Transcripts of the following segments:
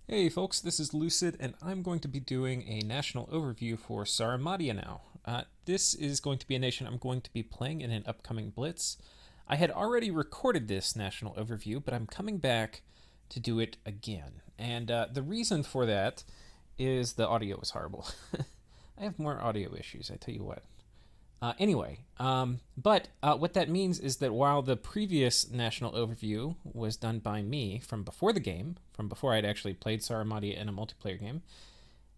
Hey folks, this is Lucid, and I'm going to be doing a national overview for Sauromatia now. This is going to be a nation I'm going to be playing in an upcoming Blitz. I had already recorded this national overview, but I'm coming back to do it again. And the reason for that is the audio is horrible. I have more audio issues, I tell you what. But what that means is that while the previous national overview was done by me from before the game, from before I'd actually played Sauromatia in a multiplayer game,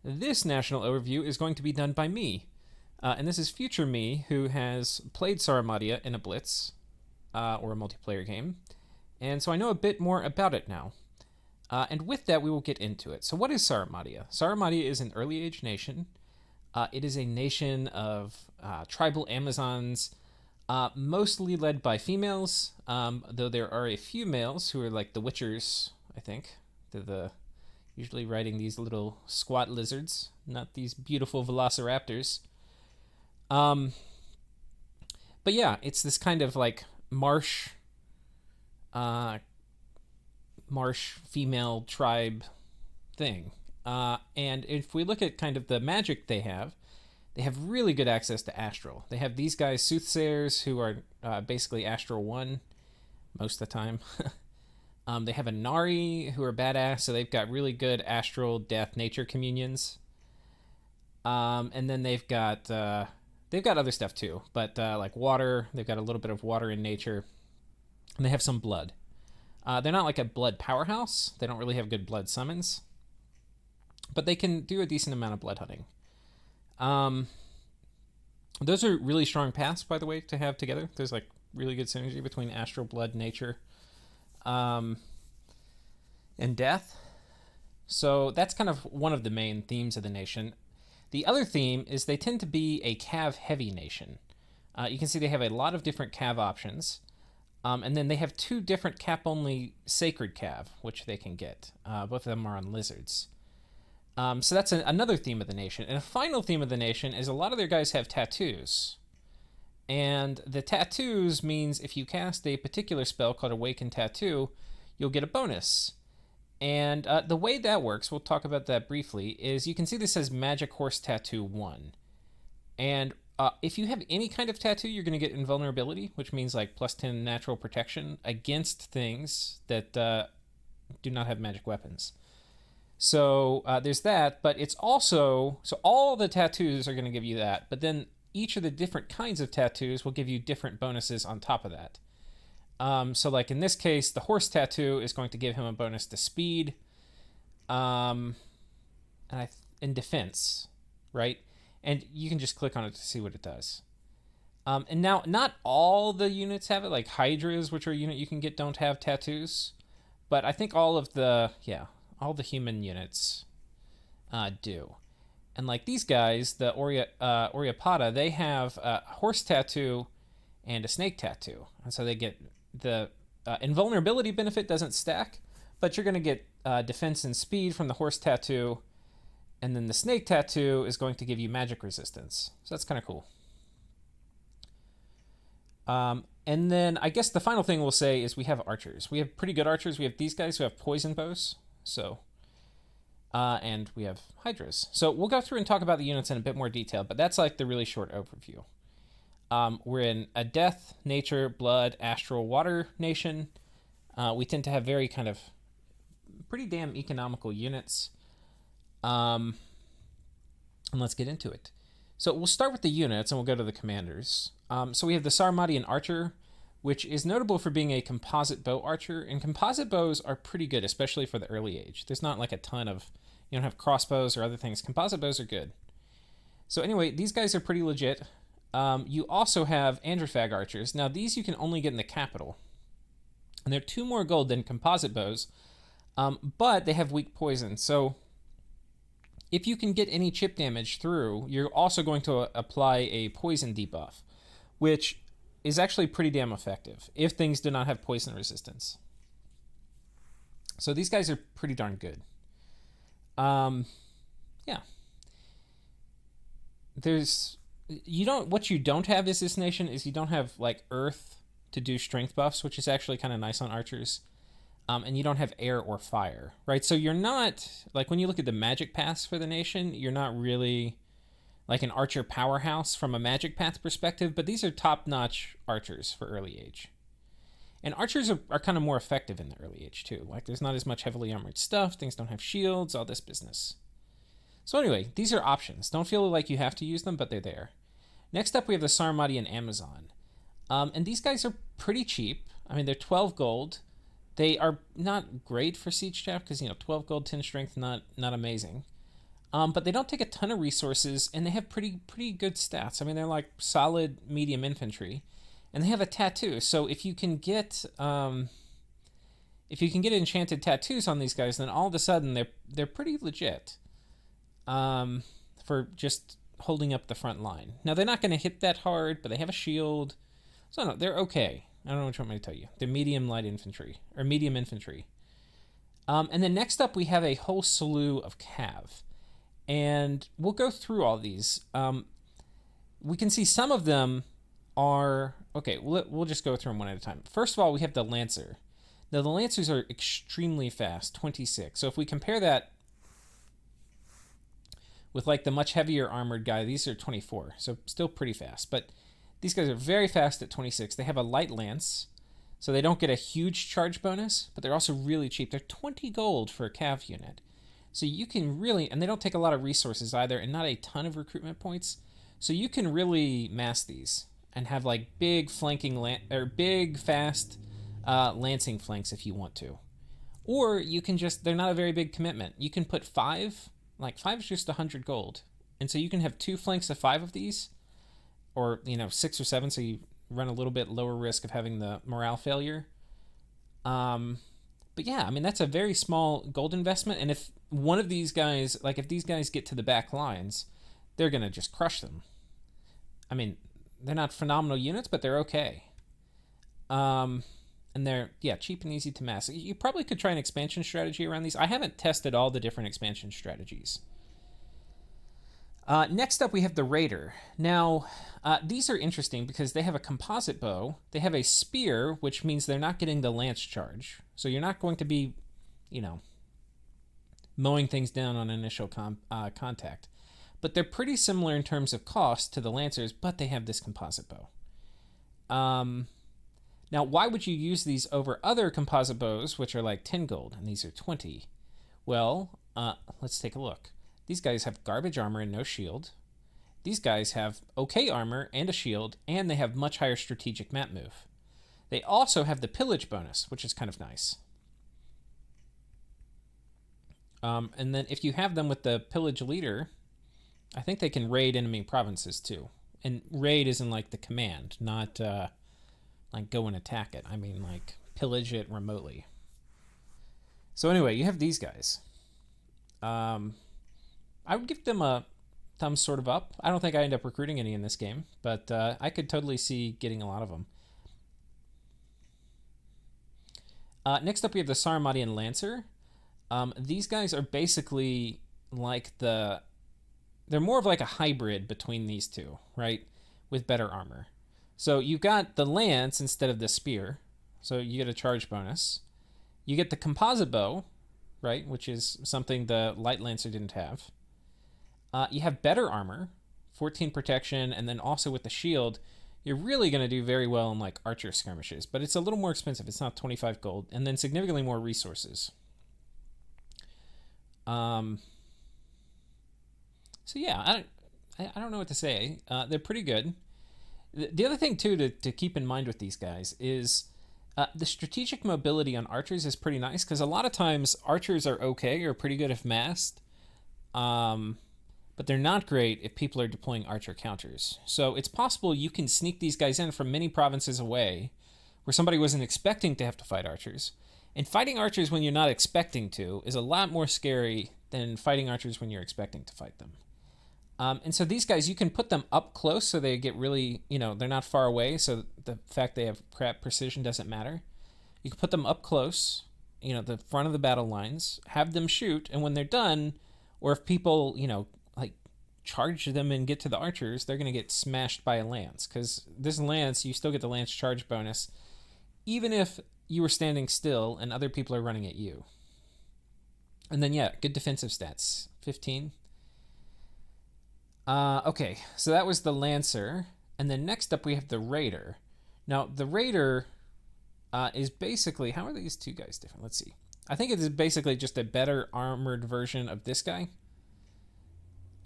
this national overview is going to be done by me. And this is future me who has played Sauromatia in a Blitz or a multiplayer game. And so I know a bit more about it now. And with that, we will get into it. So, what is Sauromatia? Sauromatia is an early age nation. It is a nation of tribal Amazons, mostly led by females, though there are a few males who are like the Witchers, I think. They're usually riding these little squat lizards, not these beautiful velociraptors. Um, but yeah, it's this kind of like uh, marsh female tribe thing. And if we look at kind of the magic they have really good access to astral. They have these guys, soothsayers, who are basically astral one most of the time. They have a Nari who are badass, so they've got really good astral death nature communions. And then they've got other stuff too, but like water. They've got a little bit of water in nature, and they have some blood. They're not like a blood powerhouse. They don't really have good blood summons, but they can do a decent amount of blood hunting. Um, those are really strong paths, by the way, to have together. There's like really good synergy between astral, blood, nature, um, and death. So that's kind of one of the main themes of the nation. The other theme is they tend to be a cav heavy nation. You can see they have a lot of different cav options. And then they have two different cap only sacred cav, which they can get. Both of them are on lizards. So that's another theme of the nation. And a final theme of the nation is a lot of their guys have tattoos. And the tattoos means if you cast a particular spell called Awaken Tattoo, you'll get a bonus. And the way that works, we'll talk about that briefly, is you can see this says Magic Horse Tattoo 1. And if you have any kind of tattoo, you're going to get invulnerability, which means like plus 10 natural protection against things that do not have magic weapons. So there's that, but it's also so all the tattoos are going to give you that, but then each of the different kinds of tattoos will give you different bonuses on top of that. So like in this case, the horse tattoo is going to give him a bonus to speed, um, and defense, right? And you can just click on it to see what it does. And now, not all the units have it. Like Hydras, which are a unit you can get, don't have tattoos. But I think all the human units do. And like these guys, the Oreapata, they have a horse tattoo and a snake tattoo, and so they get the invulnerability benefit doesn't stack, but you're going to get defense and speed from the horse tattoo, and then the snake tattoo is going to give you magic resistance. So that's kind of cool. And then I guess the final thing we'll say is we have archers. We have pretty good archers. We have these guys who have poison bows. So, and we have hydras. So we'll go through and talk about the units in a bit more detail, but that's like the really short overview. We're in a death, nature, blood, astral, water nation. We tend to have very kind of pretty damn economical units. And let's get into it. So we'll start with the units and we'll go to the commanders. So we have the Sauromatian Archer, which is notable for being a composite bow archer. And composite bows are pretty good, especially for the early age. There's not like a ton of, you don't have crossbows or other things. Composite bows are good. So anyway, these guys are pretty legit. You also have Androphag archers. Now these you can only get in the capital. And they're 2 more gold than composite bows, but they have weak poison. So if you can get any chip damage through, you're also going to apply a poison debuff, which is actually pretty damn effective if things do not have poison resistance. So these guys are pretty darn good. Yeah. There's what you don't have is this nation is you don't have like earth to do strength buffs, which is actually kind of nice on archers. and you don't have air or fire, right? So you're not, like when you look at the magic paths for the nation, you're not really like an archer powerhouse from a magic path perspective, but these are top-notch archers for early age. And archers are kind of more effective in the early age too. Like there's not as much heavily armored stuff, things don't have shields, all this business. So anyway, these are options. Don't feel like you have to use them, but they're there. Next up, we have the Sauromatia and Amazon. And these guys are pretty cheap. I mean, they're 12 gold. They are not great for siege staff because, 12 gold, 10 strength, not amazing. But they don't take a ton of resources, and they have pretty good stats. I mean, they're like solid medium infantry. And they have a tattoo. So if you can get enchanted tattoos on these guys, then all of a sudden they're pretty legit for just holding up the front line. Now they're not going to hit that hard, but they have a shield, so no, they're okay. I don't know what you want me to tell you. They're medium light infantry or medium infantry. And then next up we have a whole slew of cav, and we'll go through all these. We can see some of them are okay. We'll just go through them one at a time. First of all, we have the Lancer. Now the Lancers are extremely fast, 26. So if we compare that with like the much heavier armored guy, these are 24. So still pretty fast, but these guys are very fast at 26. They have a light lance, so they don't get a huge charge bonus, but they're also really cheap. They're 20 gold for a cav unit. So you can really, and they don't take a lot of resources either, and not a ton of recruitment points. So you can really mass these and have like big flanking big fast lancing flanks if you want to. Or you can just, they're not a very big commitment. You can put 5, like 5 is just 100 gold. And so you can have 2 flanks of 5 of these, or 6 or 7, so you run a little bit lower risk of having the morale failure. But yeah, I mean, that's a very small gold investment, and if one of these guys, like if these guys get to the back lines, they're going to just crush them. I mean, they're not phenomenal units, but they're okay. And they're, cheap and easy to mass. You probably could try an expansion strategy around these. I haven't tested all the different expansion strategies. Next up, we have the Raider. Now, these are interesting because they have a composite bow. They have a spear, which means they're not getting the lance charge. So you're not going to be, mowing things down on initial contact. But they're pretty similar in terms of cost to the Lancers, but they have this composite bow. Now, why would you use these over other composite bows, which are like 10 gold, and these are 20? Well, let's take a look. These guys have garbage armor and no shield. These guys have okay armor and a shield, and they have much higher strategic map move. They also have the pillage bonus, which is kind of nice. And then if you have them with the pillage leader, I think they can raid enemy provinces too. And raid isn't like the command, not like go and attack it. I mean like pillage it remotely. So anyway, you have these guys. I would give them a thumbs sort of up. I don't think I end up recruiting any in this game, but I could totally see getting a lot of them. Next up, we have the Sauromatian Lancer. These guys are basically like they're more of like a hybrid between these two, right? With better armor. So you've got the lance instead of the spear, so you get a charge bonus. You get the composite bow, right, which is something the light lancer didn't have. You have better armor, 14 protection, and then also with the shield, you're really going to do very well in like archer skirmishes, but it's a little more expensive. It's not 25 gold, and then significantly more resources. So yeah, I don't know what to say. They're pretty good. The other thing too to keep in mind with these guys is the strategic mobility on archers is pretty nice, because a lot of times archers are okay or pretty good if massed, but they're not great if people are deploying archer counters. So it's possible you can sneak these guys in from many provinces away where somebody wasn't expecting to have to fight archers. And fighting archers when you're not expecting to is a lot more scary than fighting archers when you're expecting to fight them. And so these guys, you can put them up close so they get really, they're not far away, so the fact they have crap precision doesn't matter. You can put them up close, the front of the battle lines, have them shoot, and when they're done, or if people, like charge them and get to the archers, they're going to get smashed by a lance, because this lance, you still get the lance charge bonus, even if you were standing still and other people are running at you. And then, yeah, good defensive stats. 15. Okay, so that was the Lancer. And then next up we have the Raider. Now, the Raider is basically... How are these two guys different? Let's see. I think it is basically just a better armored version of this guy.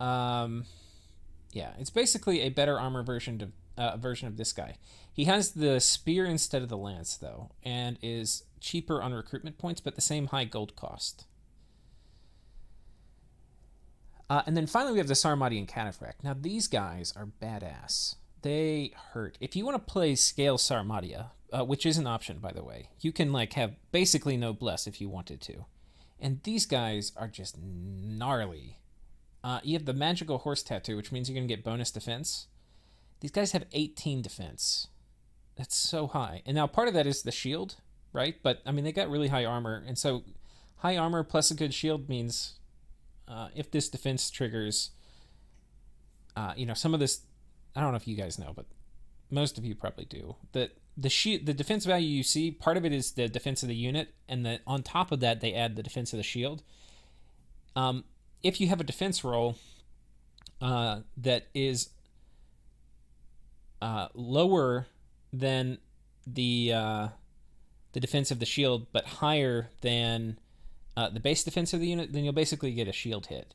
Yeah, it's basically a better armor version of this guy. He has the spear instead of the lance, though, and is cheaper on recruitment points, but the same high gold cost. And then finally we have the Sauromatia and Cataphract. Now these guys are badass. They hurt. If you want to play scale Sauromatia, which is an option, by the way, you can like have basically no bless if you wanted to. And these guys are just gnarly. You have the magical horse tattoo, which means you're going to get bonus defense. These guys have 18 defense. That's so high. And now part of that is the shield, right? But, I mean, they got really high armor. And so high armor plus a good shield means if this defense triggers, some of this, I don't know if you guys know, but most of you probably do. The defense value you see, part of it is the defense of the unit. And on top of that, they add the defense of the shield. If you have a defense roll that is lower than the defense of the shield, but higher than the base defense of the unit, then you'll basically get a shield hit.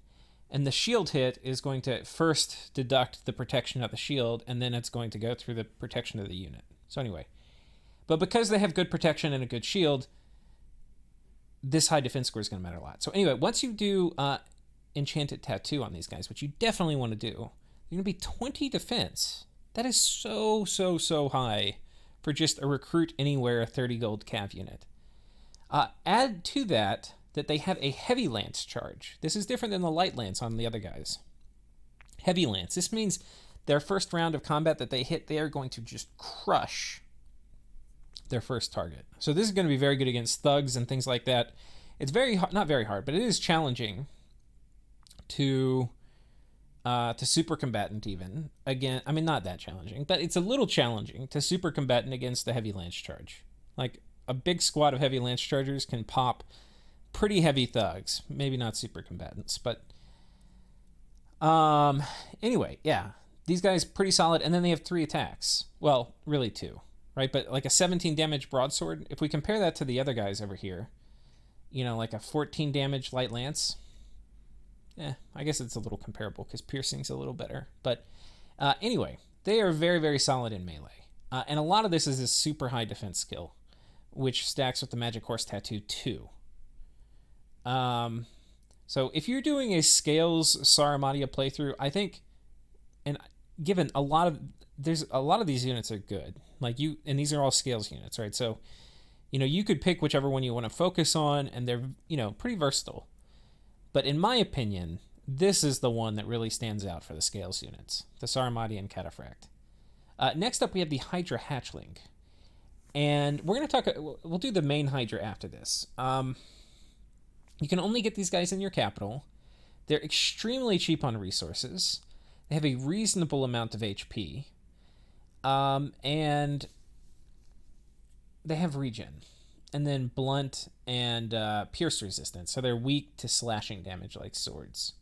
And the shield hit is going to first deduct the protection of the shield, and then it's going to go through the protection of the unit. So anyway, but because they have good protection and a good shield, this high defense score is going to matter a lot. So anyway, once you do Enchanted Tattoo on these guys, which you definitely want to do, you're going to be 20 defense. That is so high for just a recruit anywhere 30 gold cav unit. Add to that they have a heavy lance charge. This is different than the light lance on the other guys. Heavy lance. This means their first round of combat that they hit, they are going to just crush their first target. So this is going to be very good against thugs and things like that. It's not very hard, but it is challenging to super combatant even. Again, I mean, not that challenging, but it's a little challenging to super combatant against the heavy lance charge. Like a big squad of heavy lance chargers can pop pretty heavy thugs. Maybe not super combatants, but anyway, yeah. These guys pretty solid, and then they have 3 attacks. Well, really 2, right? But like a 17 damage broadsword, if we compare that to the other guys over here, like a 14 damage light lance, I guess it's a little comparable because piercing's a little better. But anyway, they are very, very solid in melee. And a lot of this is a super high defense skill, which stacks with the Magic Horse Tattoo too. So if you're doing a Scales Sauromatia playthrough, I think, and given a lot of these units are good. And these are all Scales units, right? So, you could pick whichever one you want to focus on, and they're, pretty versatile. But in my opinion, this is the one that really stands out for the Scales units, the Sauromatia and Cataphract. Next up, we have the Hydra Hatchling. And we're going to we'll do the main Hydra after this. You can only get these guys in your capital. They're extremely cheap on resources. They have a reasonable amount of HP. And they have regen. And then blunt and pierce resistance. So they're weak to slashing damage like swords.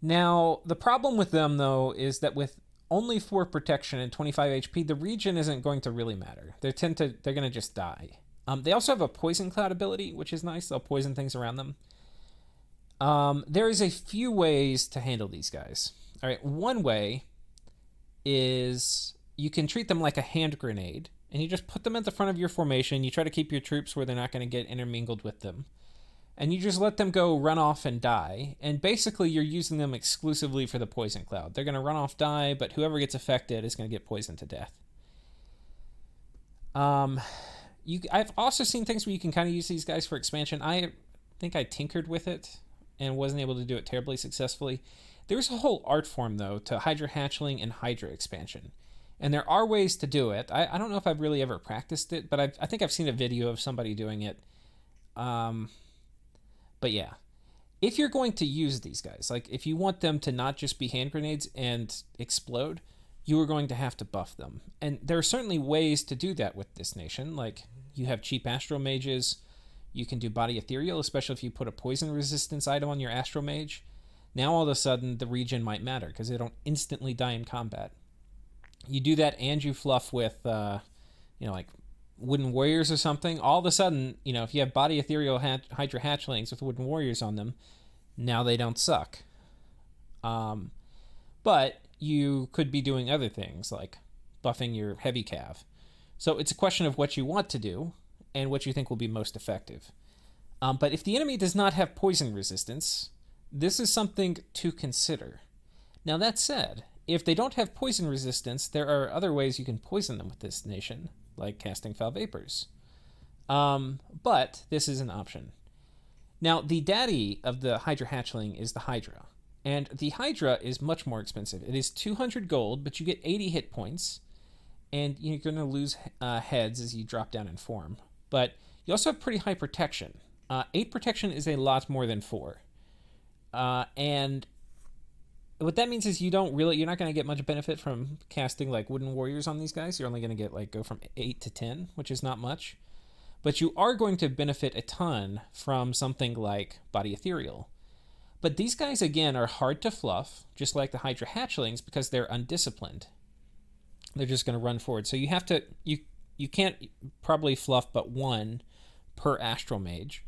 Now, the problem with them, though, is that with only 4 protection and 25 HP, the regen isn't going to really matter. They're going to just die. They also have a poison cloud ability, which is nice. They'll poison things around them. There is a few ways to handle these guys. All right, one way is you can treat them like a hand grenade, and you just put them at the front of your formation. You try to keep your troops where they're not going to get intermingled with them. And you just let them go run off and die. And basically, you're using them exclusively for the poison cloud. They're going to run off, die, but whoever gets affected is going to get poisoned to death. I've also seen things where you can kind of use these guys for expansion. I think I tinkered with it and wasn't able to do it terribly successfully. There's a whole art form, though, to Hydra Hatchling and Hydra expansion. And there are ways to do it. I don't know if I've really ever practiced it, but I think I've seen a video of somebody doing it. But yeah, if you're going to use these guys, like if you want them to not just be hand grenades and explode, you are going to have to buff them. And there are certainly ways to do that with this nation. Like You have cheap astral mages. You can do body ethereal, especially if you put a poison resistance item on your astral mage. Now all of a sudden the regen might matter because they don't instantly die in combat. You do that and you fluff with, like wooden warriors or something. All of a sudden, if you have body ethereal Hydra hatchlings with wooden warriors on them, now they don't suck. But you could be doing other things like buffing your heavy cav. So it's a question of what you want to do and what you think will be most effective. But if the enemy does not have poison resistance, this is something to consider. Now that said, if they don't have poison resistance, there are other ways you can poison them with this nation, like casting foul vapors. But this is an option. Now, the daddy of the Hydra hatchling is the Hydra. And the Hydra is much more expensive. It is 200 gold, but you get 80 hit points. And you're going to lose heads as you drop down in form. But you also have pretty high protection. 8 protection is a lot more than 4. And what that means is you're not going to get much benefit from casting like wooden warriors on these guys. You're only going to get go from 8 to 10, which is not much. But you are going to benefit a ton from something like body ethereal. But these guys, again, are hard to fluff, just like the Hydra hatchlings, because they're undisciplined. They're just going to run forward. So you have to, you can't probably fluff but 1 per astral mage.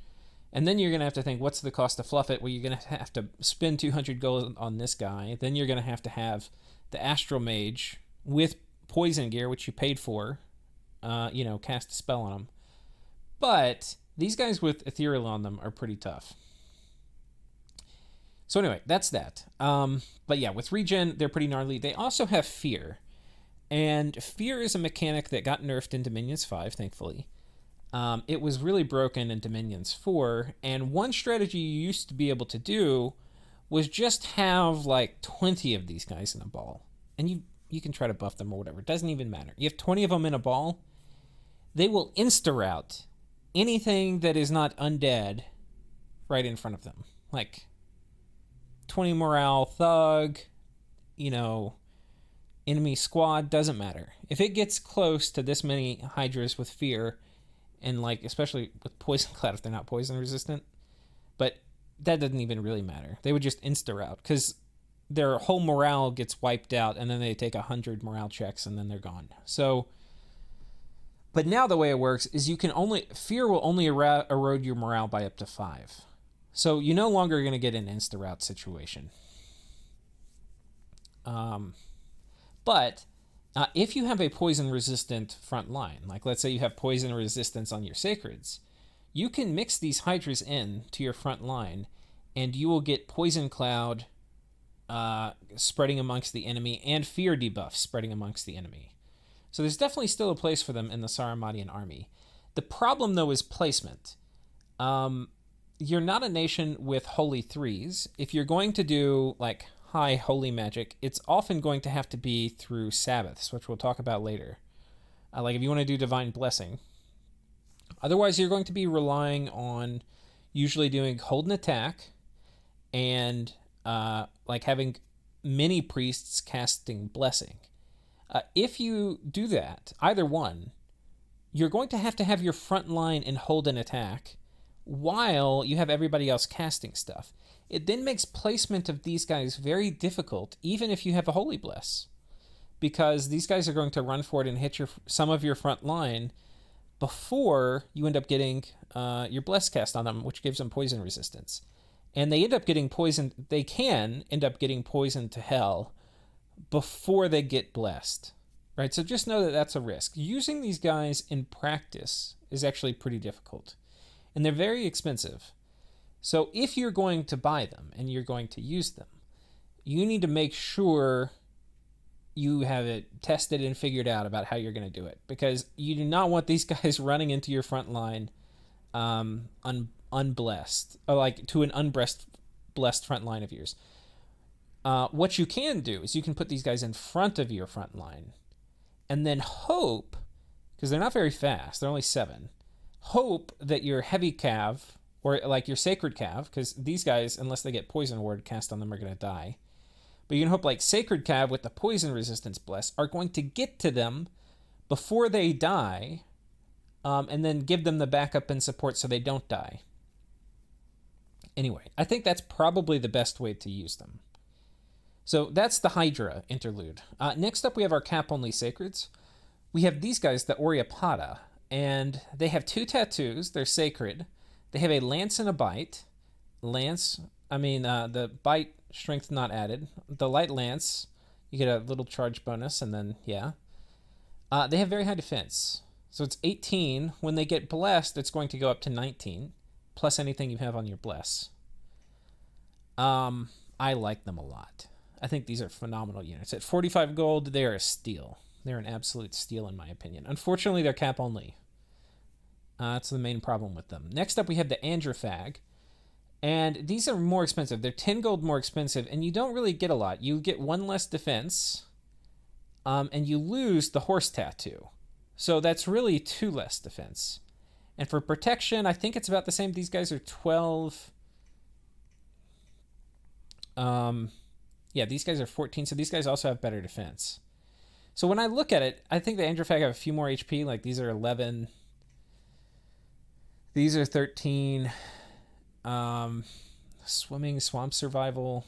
And then you're going to have to think, what's the cost to fluff it? Well, you're going to have to spend 200 gold on this guy. Then you're going to have the astral mage with poison gear, which you paid for, cast a spell on them. But these guys with ethereal on them are pretty tough. So anyway, that's that. But yeah, with regen, they're pretty gnarly. They also have fear. And fear is a mechanic that got nerfed in Dominions 5, thankfully. It was really broken in Dominions 4, and one strategy you used to be able to do was just have like 20 of these guys in a ball. And you can try to buff them or whatever. It doesn't even matter. You have 20 of them in a ball, they will insta-route anything that is not undead right in front of them. Like 20 morale thug, enemy squad, doesn't matter. If it gets close to this many Hydras with fear, and especially with poison cloud if they're not poison resistant, but that doesn't even really matter. They would just insta-route because their whole morale gets wiped out, and then they take 100 morale checks, and then they're gone. So, but now the way it works is fear will only erode your morale by up to 5. So you're no longer going to get an insta-route situation. But if you have a poison-resistant front line, like let's say you have poison resistance on your sacreds, you can mix these Hydras in to your front line, and you will get poison cloud spreading amongst the enemy and fear debuff spreading amongst the enemy. So there's definitely still a place for them in the Sauromatian army. The problem, though, is placement. You're not a nation with holy 3s. If you're going to do high holy magic, it's often going to have to be through Sabbaths, which we'll talk about later. If you want to do Divine Blessing. Otherwise, you're going to be relying on usually doing Hold and Attack and having many priests casting Blessing. If you do that, either one, you're going to have your front line in Hold and Attack while you have everybody else casting stuff. It then makes placement of these guys very difficult, even if you have a Holy Bless, because these guys are going to run forward and hit some of your front line before you end up getting your Bless cast on them, which gives them poison resistance. And they end up getting poisoned. They can end up getting poisoned to hell before they get blessed, right? So just know that that's a risk. Using these guys in practice is actually pretty difficult, and they're very expensive. So if you're going to buy them and you're going to use them, you need to make sure you have it tested and figured out about how you're going to do it, because you do not want these guys running into your front line unblessed, or to an unblessed front line of yours. What you can do is you can put these guys in front of your front line and then hope, because they're not very fast, they're only 7, hope that your heavy cav, or your sacred cav, because these guys, unless they get poison ward cast on them, are going to die. But you can hope sacred cav with the poison resistance bless are going to get to them before they die, and then give them the backup and support so they don't die. Anyway, I think that's probably the best way to use them. So that's the Hydra interlude. Next up, we have our cap-only sacreds. We have these guys, the Oreapata, and they have 2 tattoos. They're sacred. They have a lance and a bite. The bite strength not added. The light lance, you get a little charge bonus, and then, yeah. They have very high defense. So it's 18. When they get blessed, it's going to go up to 19, plus anything you have on your bless. I like them a lot. I think these are phenomenal units. At 45 gold, they are a steal. They're an absolute steal, in my opinion. Unfortunately, they're cap only. That's the main problem with them. Next up, we have the Androphag. And these are more expensive. They're 10 gold more expensive, and you don't really get a lot. You get 1 less defense, and you lose the horse tattoo. So that's really 2 less defense. And for protection, I think it's about the same. These guys are 12. These guys are 14, so these guys also have better defense. So when I look at it, I think the Androphag have a few more HP. Like, these are 11. These are 13. Swimming, swamp survival.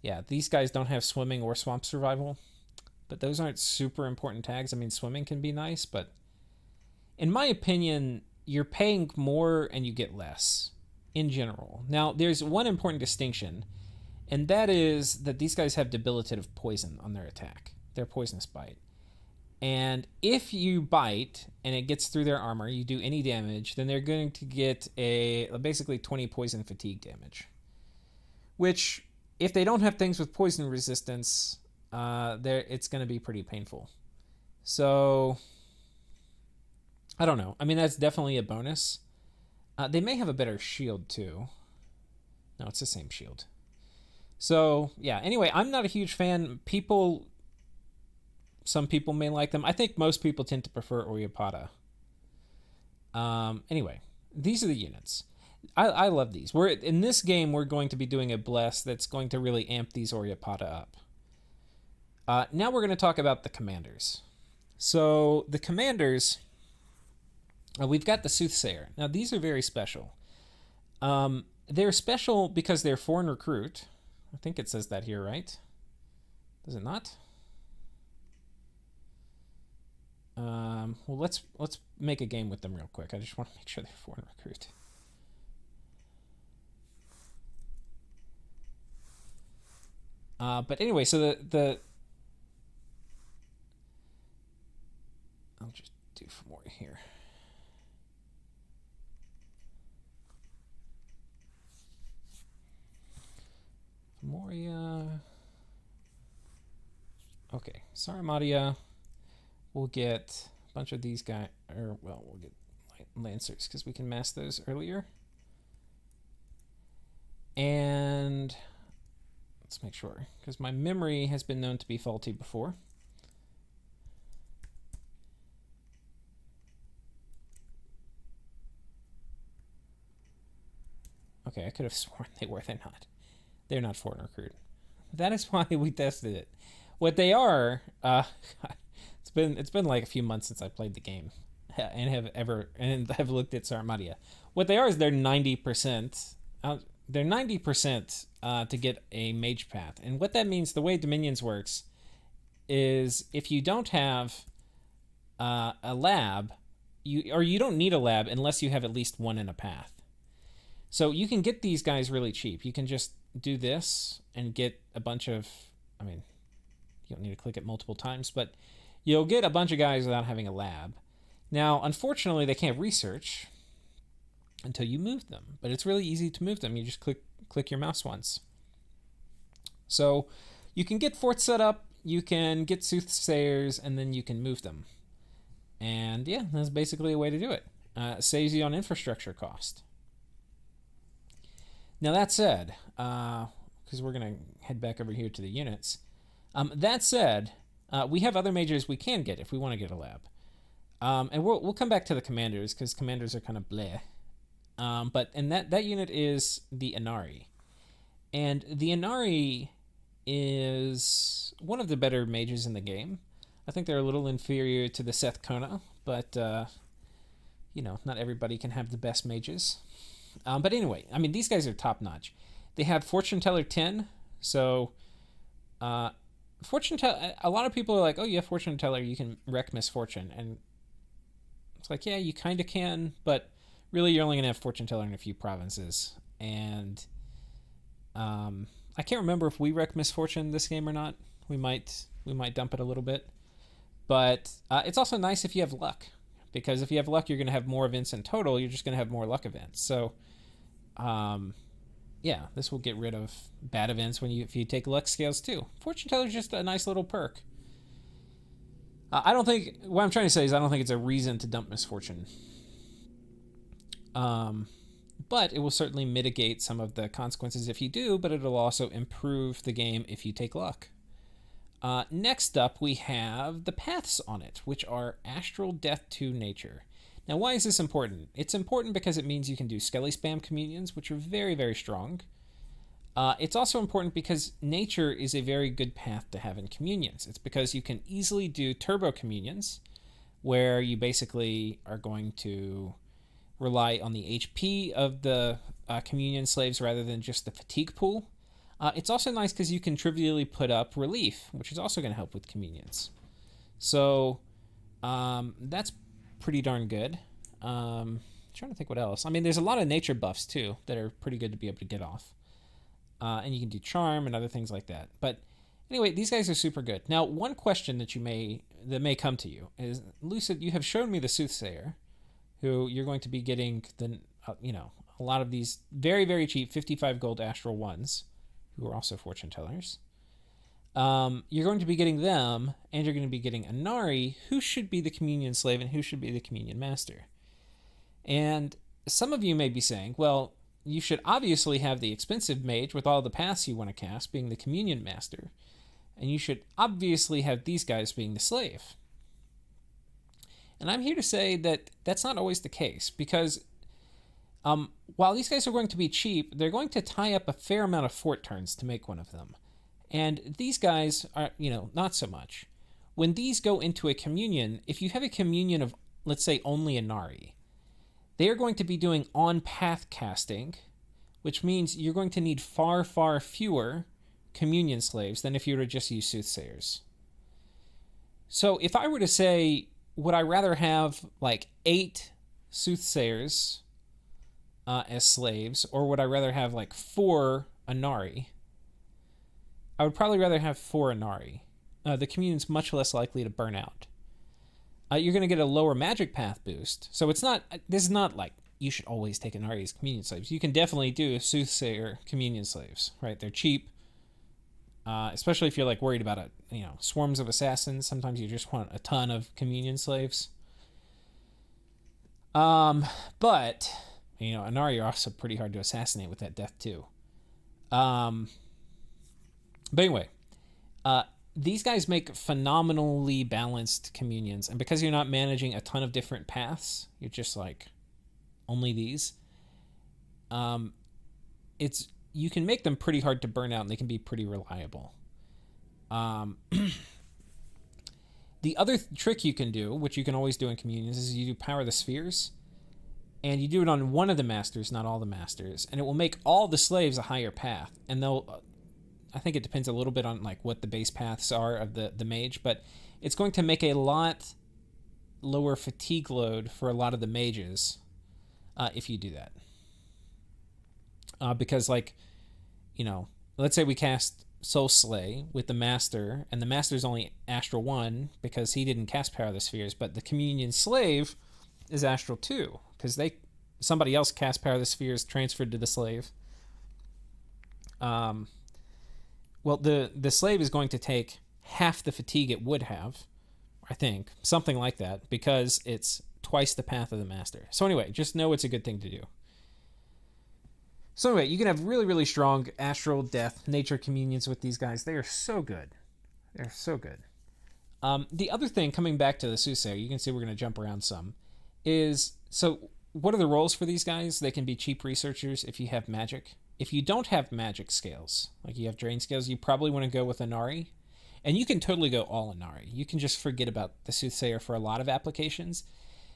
Yeah, these guys don't have swimming or swamp survival. But those aren't super important tags. I mean, swimming can be nice, but in my opinion, you're paying more and you get less in general. Now, there's one important distinction, and that is that these guys have debilitative poison on their attack. Their poisonous bite. And if you bite and it gets through their armor, you do any damage, then they're going to get basically 20 poison fatigue damage. Which, if they don't have things with poison resistance, it's going to be pretty painful. So, I don't know. I mean, that's definitely a bonus. They may have a better shield, too. No, it's the same shield. So, yeah. Anyway, I'm not a huge fan. Some people may like them. I think most people tend to prefer Oreapata. Anyway, these are the units. I love these. In this game, we're going to be doing a bless that's going to really amp these Oreapata up. Now we're going to talk about the commanders. So the commanders, we've got the Soothsayer. Now these are very special. They're special because they're foreign recruit. I think it says that here, right? Does it not? Well, let's make a game with them real quick. I just want to make sure they're foreign recruit. But anyway, so the I'll just do more here. Moria. Okay, Sauromatia. We'll get a bunch of these guys, we'll get Lancers because we can mass those earlier. And let's make sure, because my memory has been known to be faulty before. Okay, I could have sworn they were. They're not. They're not foreign recruit. That is why we tested it. What they are, it's been like a few months since I played the game, and have looked at Sauromatia. What they are is they're 90%. They're 90% to get a mage path, and what that means, the way Dominions works, is if you don't have a lab, you don't need a lab unless you have at least one in a path. So you can get these guys really cheap. You can just do this and get a bunch of, you don't need to click it multiple times, but you'll get a bunch of guys without having a lab. Now, unfortunately, they can't research until you move them, but it's really easy to move them. You just click your mouse once. So you can get forts set up, you can get soothsayers, and then you can move them. And yeah, that's basically a way to do it. Saves you on infrastructure cost. Now that said, because we're going to head back over here to the units. That said, we have other mages we can get if we want to get a lab. And we'll come back to the commanders, because commanders are kind of bleh. And that unit is the Inari. And the Inari is one of the better mages in the game. I think they're a little inferior to the Seth Kona, but not everybody can have the best mages. But anyway, I mean, these guys are top notch. They have Fortune Teller 10, so Fortune Teller. A lot of people are like, "Oh, you have Fortune Teller, you can wreck misfortune," and it's like, yeah, you kind of can, but really, you're only gonna have Fortune Teller in a few provinces, and I can't remember if we wreck misfortune this game or not. We might dump it a little bit, but it's also nice if you have luck, because if you have luck, you're gonna have more events in total. You're just gonna have more luck events. So, yeah, this will get rid of bad events if you take luck scales too. Fortune Teller is just a nice little perk. I don't think what I'm trying to say is I don't think it's a reason to dump misfortune. But it will certainly mitigate some of the consequences if you do, but it'll also improve the game if you take luck. Next up, we have the paths on it, which are Astral, Death to Nature. Now, why is this important? It's important because it means you can do Skelly Spam communions, which are very, very strong. It's also important because Nature is a very good path to have in communions. It's because you can easily do Turbo communions, where you basically are going to rely on the HP of the communion slaves rather than just the fatigue pool. It's also nice because you can trivially put up relief, which is also going to help with communions. So that's pretty darn good. Trying to think what else. I mean, there's a lot of nature buffs too that are pretty good to be able to get off. And you can do charm and other things like that. But anyway, these guys are super good. Now, one question that may come to you is, Lucid, you have shown me the Soothsayer, who you're going to be getting a lot of these very, very cheap 55 gold astral ones, who are also fortune tellers. You're going to be getting them, and you're going to be getting Inari, who should be the communion slave and who should be the communion master. And some of you may be saying, well, you should obviously have the expensive mage with all the paths you want to cast being the communion master, and you should obviously have these guys being the slave. And I'm here to say that that's not always the case, because while these guys are going to be cheap, they're going to tie up a fair amount of fort turns to make one of them. And these guys are, not so much. When these go into a communion, if you have a communion of, let's say, only Inari, they are going to be doing on-path casting, which means you're going to need far, far fewer communion slaves than if you were to just use Soothsayers. So if I were to say, would I rather have like 8 Soothsayers as slaves, or would I rather have like 4 Inari? I would probably rather have 4 Inari. The communion's much less likely to burn out. You're going to get a lower magic path boost. So this is not like you should always take Inari as communion slaves. You can definitely do Soothsayer communion slaves, right? They're cheap. Especially if you're like worried about swarms of assassins. Sometimes you just want a ton of communion slaves. But Inari are also pretty hard to assassinate with that death too. But anyway, these guys make phenomenally balanced communions, and because you're not managing a ton of different paths, you're just like only these. You can make them pretty hard to burn out, and they can be pretty reliable. The other trick you can do, which you can always do in communions, is you do Power the Spheres, and you do it on one of the masters, not all the masters, and it will make all the slaves a higher path. And I think it depends a little bit on like what the base paths are of the mage, but it's going to make a lot lower fatigue load for a lot of the mages if you do that. Because let's say we cast Soul Slay with the Master, and the Master's only Astral 1 because he didn't cast Power of the Spheres, but the Communion Slave is Astral 2 because somebody else cast Power of the Spheres, transferred to the slave. Well, the slave is going to take half the fatigue it would have, I think, something like that, because it's twice the path of the Master. So anyway, just know it's a good thing to do. So anyway, you can have really, really strong astral, death, nature communions with these guys. They are so good. They're so good. The other thing, coming back to the Soothsayer, you can see we're going to jump around some, is, so what are the roles for these guys? They can be cheap researchers if you have magic. If you don't have magic scales, like you have drain scales, you probably want to go with Inari. And you can totally go all Inari. You can just forget about the Soothsayer for a lot of applications.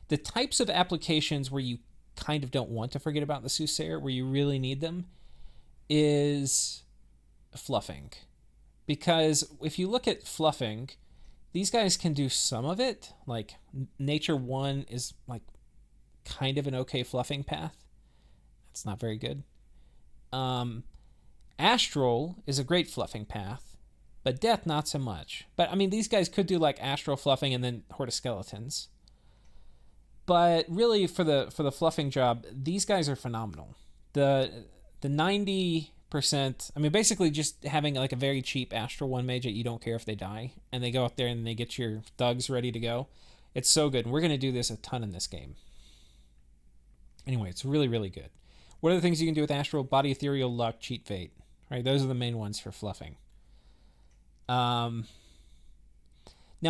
The types of applications where you kind of don't want to forget about the Soothsayer, where you really need them, is fluffing. Because if you look at fluffing, these guys can do some of it. Like, Nature 1 is like kind of an okay fluffing path. It's not very good. Astral is a great fluffing path, but Death not so much. But I mean, these guys could do like Astral fluffing and then Horde of Skeletons. But really, for the fluffing job, these guys are phenomenal. The 90%, I mean, basically just having like a very cheap Astral 1 mage that you don't care if they die, and they go up there and they get your thugs ready to go. It's so good. And we're going to do this a ton in this game. Anyway, it's really, really good. What are the things you can do with Astral? Body Ethereal, Luck, Cheat Fate. Right, those are the main ones for fluffing. Now,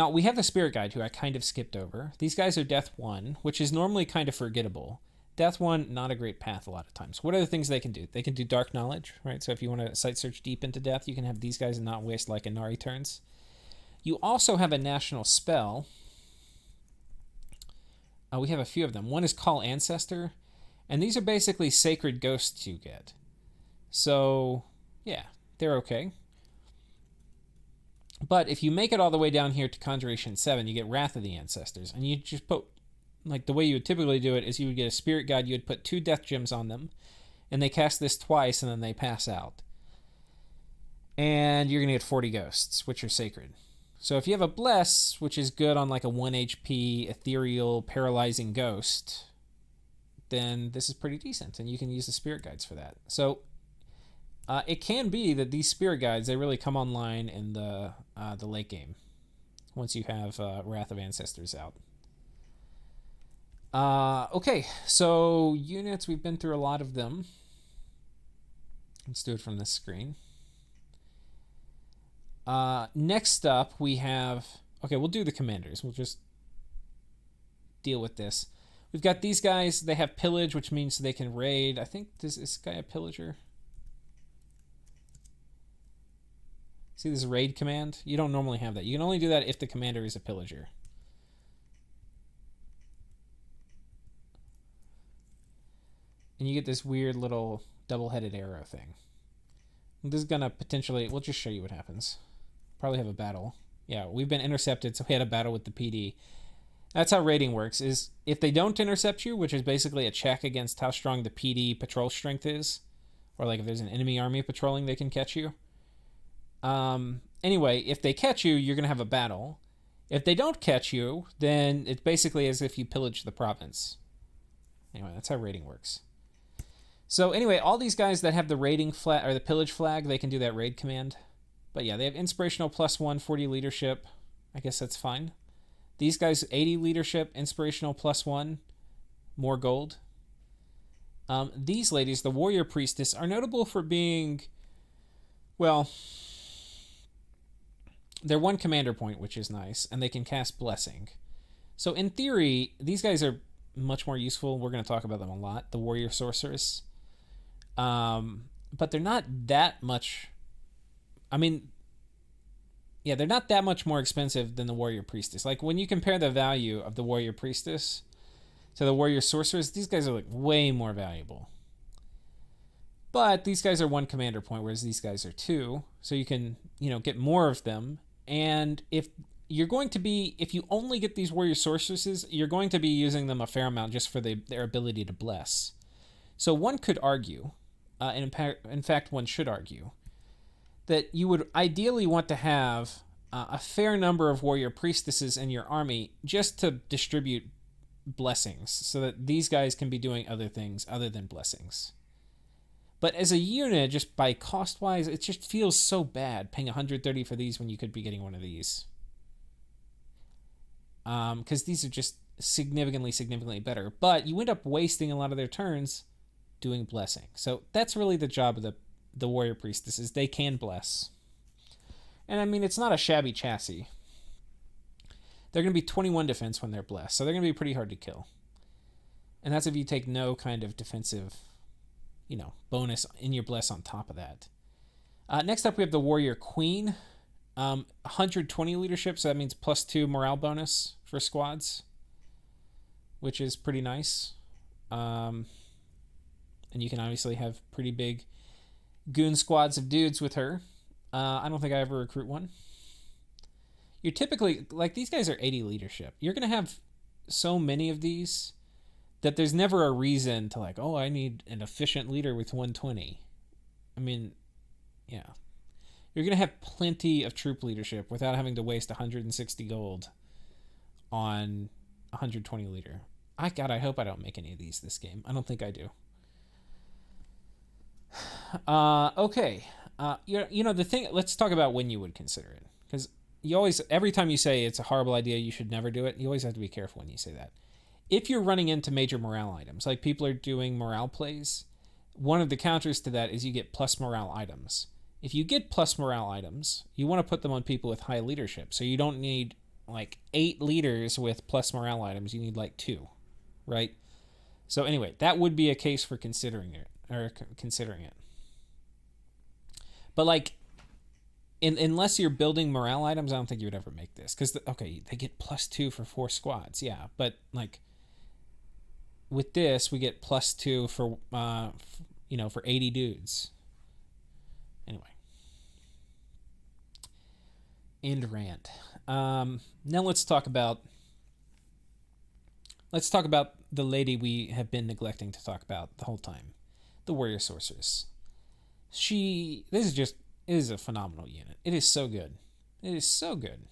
we have the Spirit Guide, who I kind of skipped over. These guys are Death 1, which is normally kind of forgettable. Death 1, not a great path a lot of times. What are the things they can do? They can do Dark Knowledge, right? So if you want to site search deep into Death, you can have these guys and not waste like Inari turns. You also have a national spell. We have a few of them. One is Call Ancestor, and these are basically sacred ghosts you get. So, yeah, they're okay. But if you make it all the way down here to Conjuration 7, you get Wrath of the Ancestors. And you just put, like the way you would typically do it is you would get a Spirit Guide, you would put 2 Death Gems on them, and they cast this twice, and then they pass out. And you're going to get 40 ghosts, which are sacred. So if you have a Bless, which is good on like a 1 HP, ethereal, paralyzing ghost, then this is pretty decent, and you can use the Spirit Guides for that. So it can be that these Spirit Guides, they really come online in the late game, once you have Wrath of Ancestors out. Okay, so units, we've been through a lot of them. Let's do it from this screen. Next up, we have... Okay, we'll do the commanders. We'll just deal with this. We've got these guys. They have Pillage, which means they can raid. I think, is this guy a Pillager? See this raid command? You don't normally have that. You can only do that if the commander is a Pillager. And you get this weird little double-headed arrow thing. This is going to potentially... We'll just show you what happens. Probably have a battle. Yeah, we've been intercepted, so we had a battle with the PD. That's how raiding works, is if they don't intercept you, which is basically a check against how strong the PD patrol strength is, or like if there's an enemy army patrolling, they can catch you. Anyway, if they catch you, you're going to have a battle. If they don't catch you, then it's basically as if you pillage the province. Anyway, that's how raiding works. So anyway, all these guys that have the raiding flag, or the pillage flag, they can do that raid command. But yeah, they have inspirational +1, 40 leadership. I guess that's fine. These guys, 80 leadership, inspirational +1, more gold. These ladies, the warrior priestess, are notable for being, well, they're 1 commander point, which is nice, and they can cast blessing. So in theory, these guys are much more useful. We're going to talk about them a lot. The warrior sorceress. But they're not that much... I mean, yeah, they're not that much more expensive than the warrior priestess. Like, when you compare the value of the warrior priestess to the warrior sorceress, these guys are like way more valuable. But these guys are 1 commander point, whereas these guys are 2. So you can, get more of them. And if you're going to be, if you only get these warrior sorceresses, you're going to be using them a fair amount just for their ability to bless. So one could argue, and in fact one should argue, that you would ideally want to have a fair number of warrior priestesses in your army just to distribute blessings, so that these guys can be doing other things other than blessings. But as a unit, just by cost-wise, it just feels so bad paying 130 for these when you could be getting one of these. Because these are just significantly better. But you end up wasting a lot of their turns doing blessing. So that's really the job of the warrior priestesses. They can bless. And I mean, it's not a shabby chassis. They're going to be 21 defense when they're blessed. So they're going to be pretty hard to kill. And that's if you take no kind of defensive, bonus in your bless on top of that. Next up, we have the warrior queen. 120 leadership, so that means +2 morale bonus for squads, which is pretty nice. And you can obviously have pretty big goon squads of dudes with her. I don't think I ever recruit one. You're typically, like, these guys are 80 leadership. You're going to have so many of these that there's never a reason to, like, oh, I need an efficient leader with 120. I mean, yeah. You're going to have plenty of troop leadership without having to waste 160 gold on 120 leader. I hope I don't make any of these this game. I don't think I do. Okay. The thing, let's talk about when you would consider it. Because you always, every time you say it's a horrible idea, you should never do it, you always have to be careful when you say that. If you're running into major morale items, like people are doing morale plays, one of the counters to that is you get plus morale items. If you get plus morale items, you want to put them on people with high leadership. So you don't need like 8 leaders with plus morale items. You need like 2, right? So anyway, that would be a case for considering it. But like, unless you're building morale items, I don't think you would ever make this. Because, okay, they get +2 for 4 squads, yeah. But, like, with this, we get +2 for, for 80 dudes. Anyway. End rant. Now let's talk about the lady we have been neglecting to talk about the whole time. The warrior sorceress. It is a phenomenal unit. It is so good. It is so good.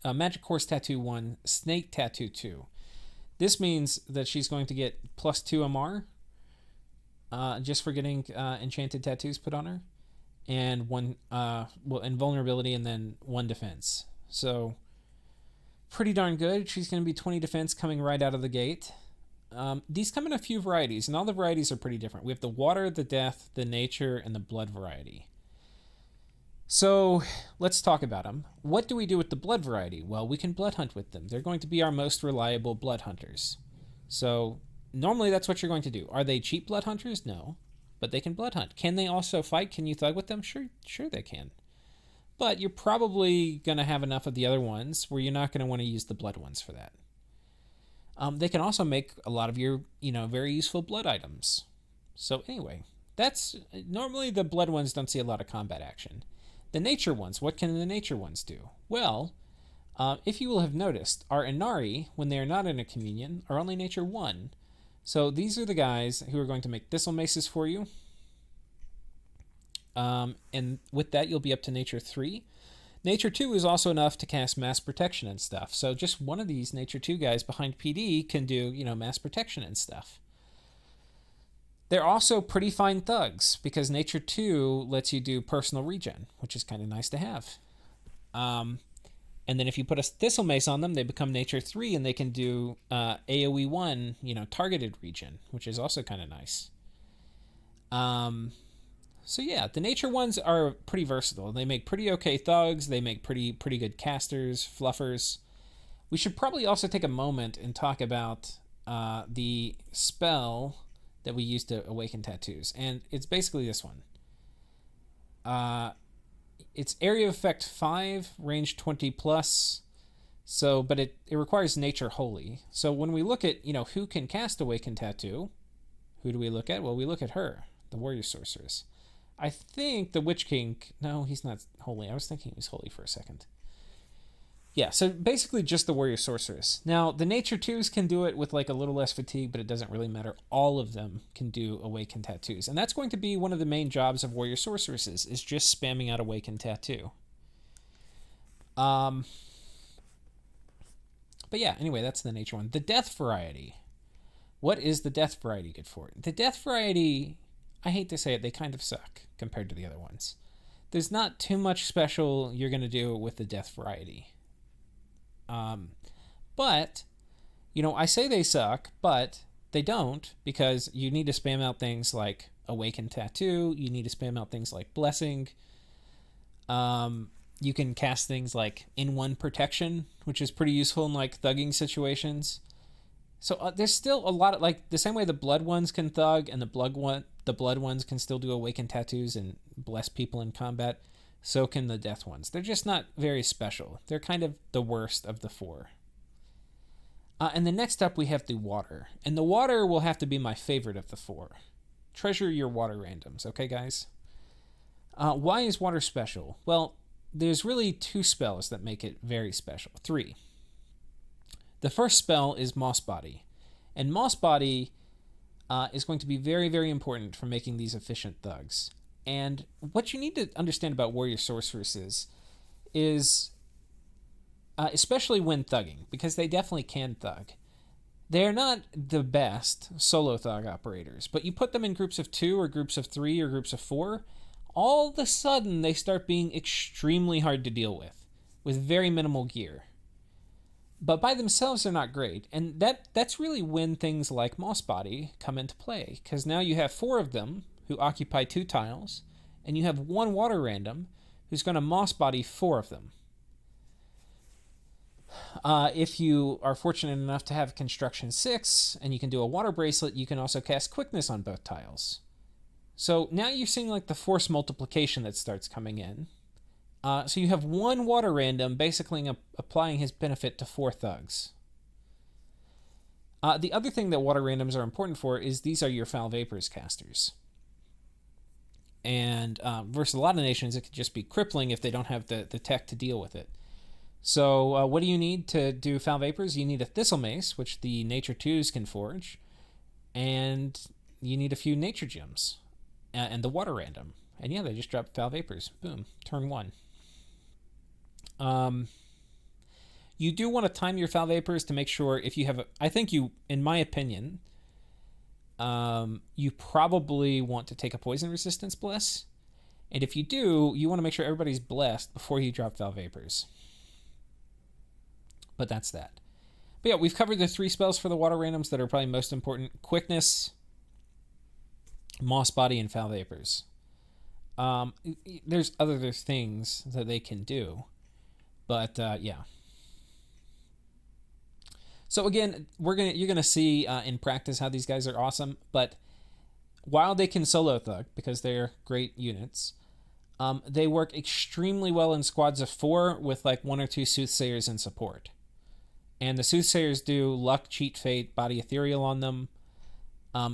Magic Horse Tattoo 1, Snake Tattoo 2. This means that she's going to get +2 MR just for getting enchanted tattoos put on her, and 1 invulnerability, and then 1 defense. So pretty darn good. She's going to be 20 defense coming right out of the gate. These come in a few varieties, and all the varieties are pretty different. We have the water, the death, the nature, and the blood variety. So let's talk about them. What do we do with the blood variety? Well, we can blood hunt with them. They're going to be our most reliable blood hunters. So normally that's what you're going to do. Are they cheap blood hunters? No, but they can blood hunt. Can they also fight? Can you thug with them? Sure they can. But you're probably going to have enough of the other ones where you're not going to want to use the blood ones for that. They can also make a lot of your, very useful blood items. So anyway, that's normally the blood ones don't see a lot of combat action. The nature ones, what can the nature ones do? Well, if you will have noticed, our Inari, when they are not in a communion, are only nature 1. So these are the guys who are going to make thistle maces for you. And with that, you'll be up to nature 3. Nature 2 is also enough to cast mass protection and stuff. So just one of these nature 2 guys behind PD can do, mass protection and stuff. They're also pretty fine thugs because nature 2 lets you do personal regen, which is kind of nice to have. And then if you put a thistle mace on them, they become nature 3 and they can do AoE 1, targeted regen, which is also kind of nice. So yeah, the nature ones are pretty versatile. They make pretty okay thugs. They make pretty good casters, fluffers. We should probably also take a moment and talk about the spell that we use to awaken tattoos. And it's basically this one. It's area of effect 5, range 20 plus. So, but it requires nature holy. So when we look at, who can cast awaken tattoo, who do we look at? Well, we look at her, the warrior sorceress. I think the Witch King... No, he's not holy. I was thinking he was holy for a second. Yeah, so basically just the warrior sorceress. Now, the nature 2s can do it with like a little less fatigue, but it doesn't really matter. All of them can do awaken tattoos. And that's going to be one of the main jobs of warrior sorceresses, is just spamming out awaken tattoo. But yeah, anyway, that's the nature one. The death variety. What is the death variety good for? The death variety... I hate to say it, they kind of suck compared to the other ones. There's not too much special you're going to do with the death variety. But, I say they suck, but they don't, because you need to spam out things like Awaken Tattoo, you need to spam out things like Blessing. You can cast things like In-One Protection, which is pretty useful in like thugging situations. So there's still a lot of, like, the same way the blood ones can thug and the blood ones can still do awaken tattoos and bless people in combat, so can the death ones. They're just not very special. They're kind of the worst of the 4. And then next up we have the water. And the water will have to be my favorite of the four. Treasure your water randoms, okay, guys? Why is water special? Well, there's really two spells that make it very special. Three. The first spell is Moss Body. And Moss Body is going to be very, very important for making these efficient thugs. And what you need to understand about warrior sorceresses is especially when thugging, because they definitely can thug. They're not the best solo thug operators, but you put them in groups of 2 or groups of 3 or groups of 4, all of a sudden they start being extremely hard to deal with very minimal gear. But by themselves, they're not great. And that's really when things like Moss Body come into play, because now you have 4 of them who occupy 2 tiles, and you have 1 water random who's going to Moss Body 4 of them. If you are fortunate enough to have Construction 6 and you can do a water bracelet, you can also cast Quickness on both tiles. So now you're seeing like the force multiplication that starts coming in. So you have 1 water random basically applying his benefit to 4 thugs. The other thing that water randoms are important for is these are your Foul Vapors casters. And versus a lot of nations, it could just be crippling if they don't have the tech to deal with it. So what do you need to do Foul Vapors? You need a Thistle Mace, which the Nature 2s can forge, and you need a few Nature Gems, and the Water Random. And yeah, they just dropped Foul Vapors. Boom. Turn 1. You do want to time your Foul Vapors to make sure if you have I think you, in my opinion, you probably want to take a Poison Resistance Bless. And if you do, you want to make sure everybody's blessed before you drop Foul Vapors. But that's that. But yeah, we've covered the 3 spells for the water randoms that are probably most important. Quickness, Moss Body, and Foul Vapors. There's other things that they can do. But yeah. So again, you're gonna see in practice how these guys are awesome. But while they can solo thug, because they're great units, they work extremely well in squads of 4 with like 1 or 2 Soothsayers in support. And the Soothsayers do Luck, Cheat, Fate, Body Ethereal on them.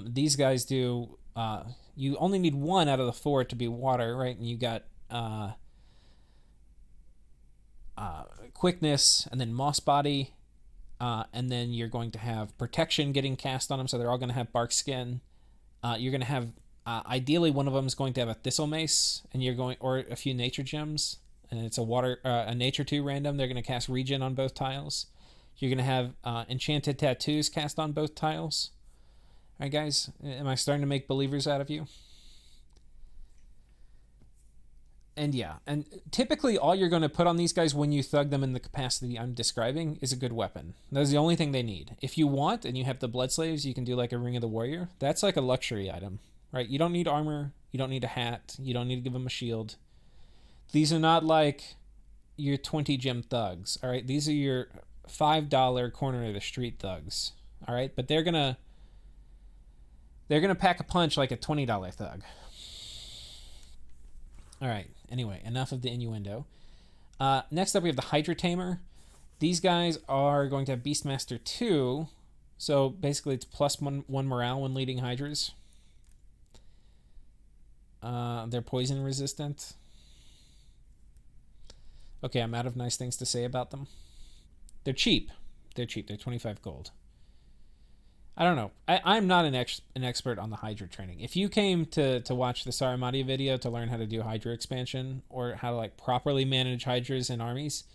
These guys do... you only need 1 out of the 4 to be water, right? And you got Quickness, and then Moss Body, and then you're going to have Protection getting cast on them, so they're all going to have Bark Skin. You're going to have... ideally, one of them is going to have a Thistle Mace, and or a few Nature Gems, and it's a Nature 2 random. They're going to cast Regen on both tiles. You're going to have Enchanted Tattoos cast on both tiles. All right, guys, am I starting to make believers out of you? And yeah, and typically all you're going to put on these guys when you thug them in the capacity I'm describing is a good weapon. That's the only thing they need. If you want and you have the Blood Slaves, you can do like a Ring of the Warrior. That's like a luxury item, right? You don't need armor. You don't need a hat. You don't need to give them a shield. These are not like your 20 gem thugs, all right? These are your $5 corner of the street thugs, all right? But they're gonna pack a punch like a $20 thug. All right. Anyway, enough of the innuendo. Next up, we have the Hydra Tamer. These guys are going to have Beastmaster 2, so basically it's +1 morale when leading Hydras. They're poison resistant. Okay, I'm out of nice things to say about them. They're cheap. They're 25 gold. I don't know. I'm not an expert on the Hydra training. If you came to watch the Sauromatia video to learn how to do Hydra expansion or how to like properly manage Hydras in armies,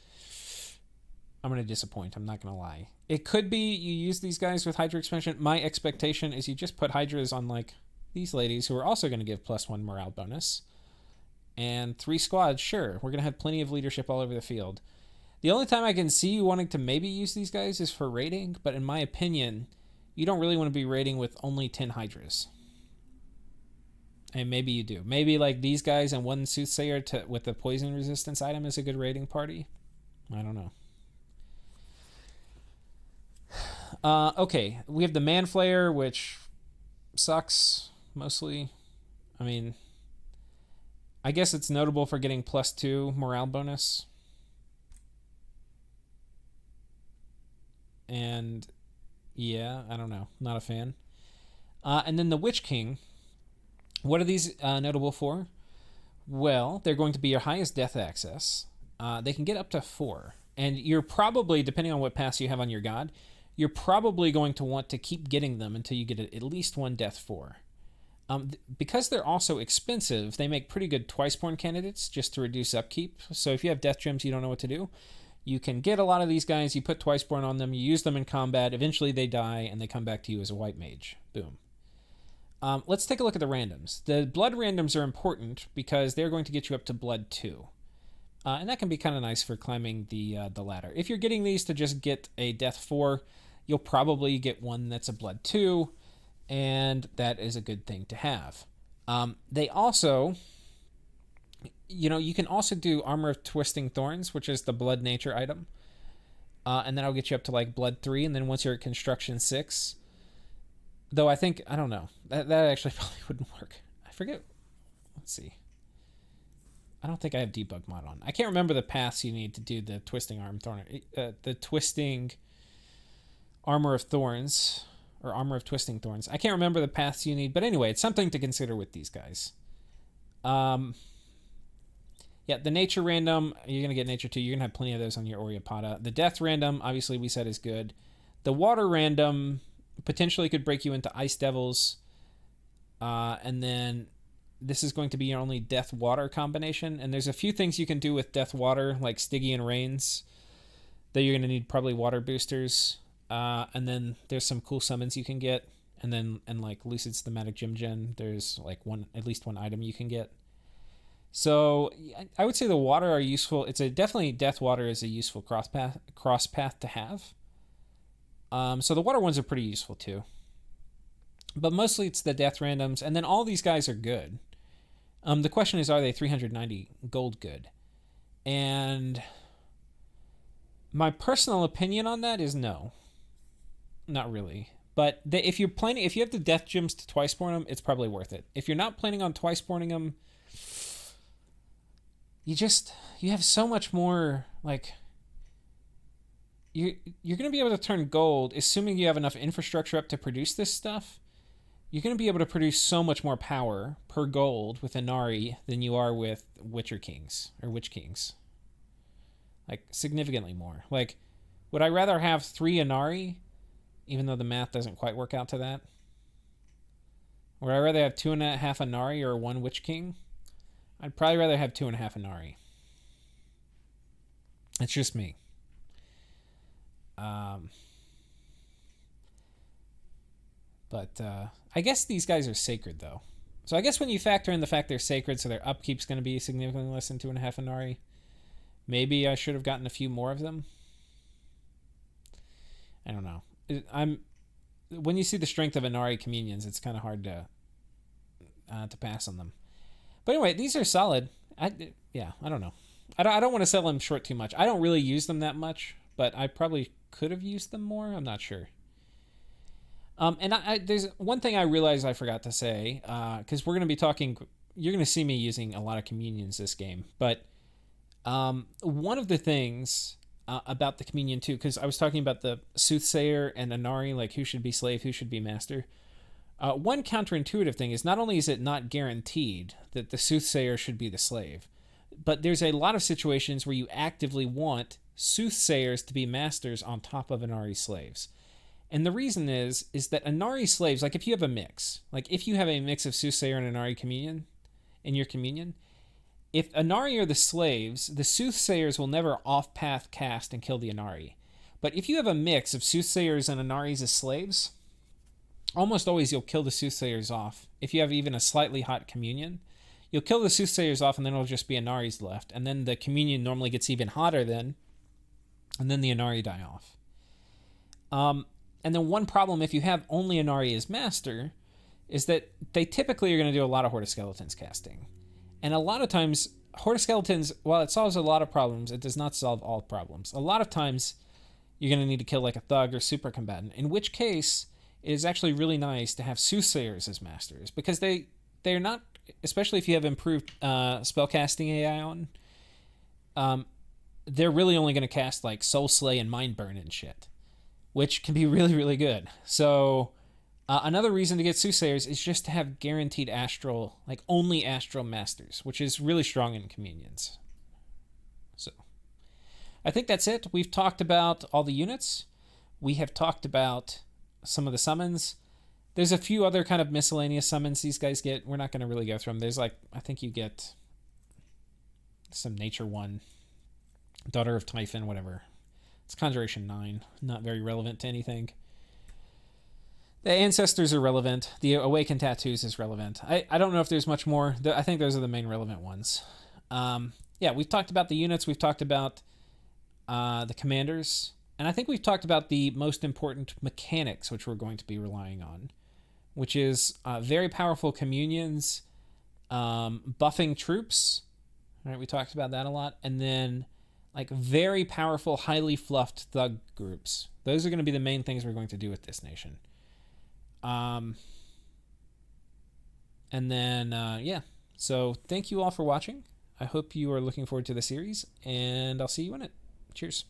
I'm going to disappoint. I'm not going to lie. It could be you use these guys with Hydra expansion. My expectation is you just put Hydras on like these ladies who are also going to give +1 morale bonus. And 3 squads, sure. We're going to have plenty of leadership all over the field. The only time I can see you wanting to maybe use these guys is for raiding, but in my opinion, you don't really want to be raiding with only 10 Hydras. And maybe you do. Maybe like these guys and 1 Soothsayer with the poison resistance item is a good raiding party. I don't know. Okay, we have the Manflayer, which sucks mostly. I mean, I guess it's notable for getting +2 morale bonus. And Yeah, I don't know. Not a fan. And then the Witch King. What are these notable for? Well, they're going to be your highest death access. They can get up to 4. And you're probably, depending on what pass you have on your god, you're probably going to want to keep getting them until you get at least 1 death 4. Because they're also expensive, they make pretty good twice-born candidates just to reduce upkeep. So if you have death gems you don't know what to do, you can get a lot of these guys, you put twice-born on them, you use them in combat, eventually they die, and they come back to you as a white mage. Boom. Let's take a look at the randoms. The blood randoms are important because they're going to get you up to blood 2. And that can be kind of nice for climbing the ladder. If you're getting these to just get a death 4, you'll probably get one that's a blood 2, and that is a good thing to have. They also, you can also do Armor of Twisting Thorns, which is the blood nature item. And then I'll get you up to like blood 3, and then once you're at construction 6, though I don't know, that actually probably wouldn't work. I forget. Let's see. I don't think I have debug mod on. I can't remember the paths you need to do the twisting the twisting armor of thorns, or armor of twisting thorns. I can't remember the paths you need, but anyway, it's something to consider with these guys. Yeah, the nature random, you're gonna get nature 2. You're gonna have plenty of those on your Oreopada. The death random, obviously we said is good. The water random potentially could break you into ice devils, and then this is going to be your only death water combination, and there's a few things you can do with death water, like Stygian Rains, that you're going to need probably water boosters, and then there's some cool summons you can get, and like Lucid's Thematic Gem Gen, there's like at least one item you can get. So I would say the water are useful. Definitely death water is a useful cross path to have. So the water ones are pretty useful too. But mostly it's the death randoms, and then all these guys are good. The question is, are they 390 gold good? And my personal opinion on that is no. Not really. But if you have the death gems to twice-born them, it's probably worth it. If you're not planning on twice-borning them, you have so much more, like, you're going to be able to turn gold, assuming you have enough infrastructure up to produce this stuff. You're going to be able to produce so much more power per gold with Inari than you are with Witcher Kings, or Witch Kings. Like, significantly more. Like, would I rather have 3 Inari, even though the math doesn't quite work out to that? Would I rather have 2.5 Inari or 1 Witch King? I'd probably rather have 2.5 Inari. It's just me. But I guess these guys are sacred, though. So I guess when you factor in the fact they're sacred, so their upkeep's going to be significantly less than 2.5 Inari, maybe I should have gotten a few more of them. I don't know. When you see the strength of Inari communions, it's kind of hard to pass on them. But anyway, these are solid. I don't know. I don't want to sell them short too much. I don't really use them that much, but I probably could have used them more. I'm not sure. And there's one thing I realized I forgot to say, because we're going to be talking, you're going to see me using a lot of communions this game, but one of the things about the communion too, because I was talking about the soothsayer and Inari, like who should be slave, who should be master. One counterintuitive thing is not only is it not guaranteed that the soothsayer should be the slave, but there's a lot of situations where you actively want soothsayers to be masters on top of Inari slaves. And the reason is that Inari slaves, like if you have a mix, of soothsayer and Inari communion in your communion, if Inari are the slaves, the soothsayers will never off-path cast and kill the Inari. But if you have a mix of soothsayers and Inaris as slaves, almost always you'll kill the soothsayers off. If you have even a slightly hot communion, you'll kill the soothsayers off and then it'll just be Inaris left. And then the communion normally gets even hotter then, and then the Inari die off. And then one problem if you have only Inari as master is that they typically are going to do a lot of Horde of Skeletons casting. And a lot of times, Horde of Skeletons, while it solves a lot of problems, it does not solve all problems. A lot of times, you're going to need to kill like a thug or super combatant, in which case, it is actually really nice to have soothsayers as masters, because they're not, especially if you have improved spellcasting AI on, they're really only going to cast like Soul Slay and Mind Burn and shit. which can be really, really good. So another reason to get Soothsayers is just to have guaranteed astral, like only astral masters, which is really strong in communions. So I think that's it. We've talked about all the units. We have talked about some of the summons. There's a few other kind of miscellaneous summons these guys get. We're not going to really go through them. There's like, I think you get some Nature 1, Daughter of Typhon, whatever. It's Conjuration 9. Not very relevant to anything. The Ancestors are relevant. The Awakened Tattoos is relevant. I don't know if there's much more. I think those are the main relevant ones. Yeah, we've talked about the units. We've talked about the commanders. And I think we've talked about the most important mechanics which we're going to be relying on, which is very powerful communions, buffing troops. All right, we talked about that a lot. And then like very powerful, highly fluffed thug groups. Those are going to be the main things we're going to do with this nation. And then, yeah. So thank you all for watching. I hope you are looking forward to the series, and I'll see you in it. Cheers.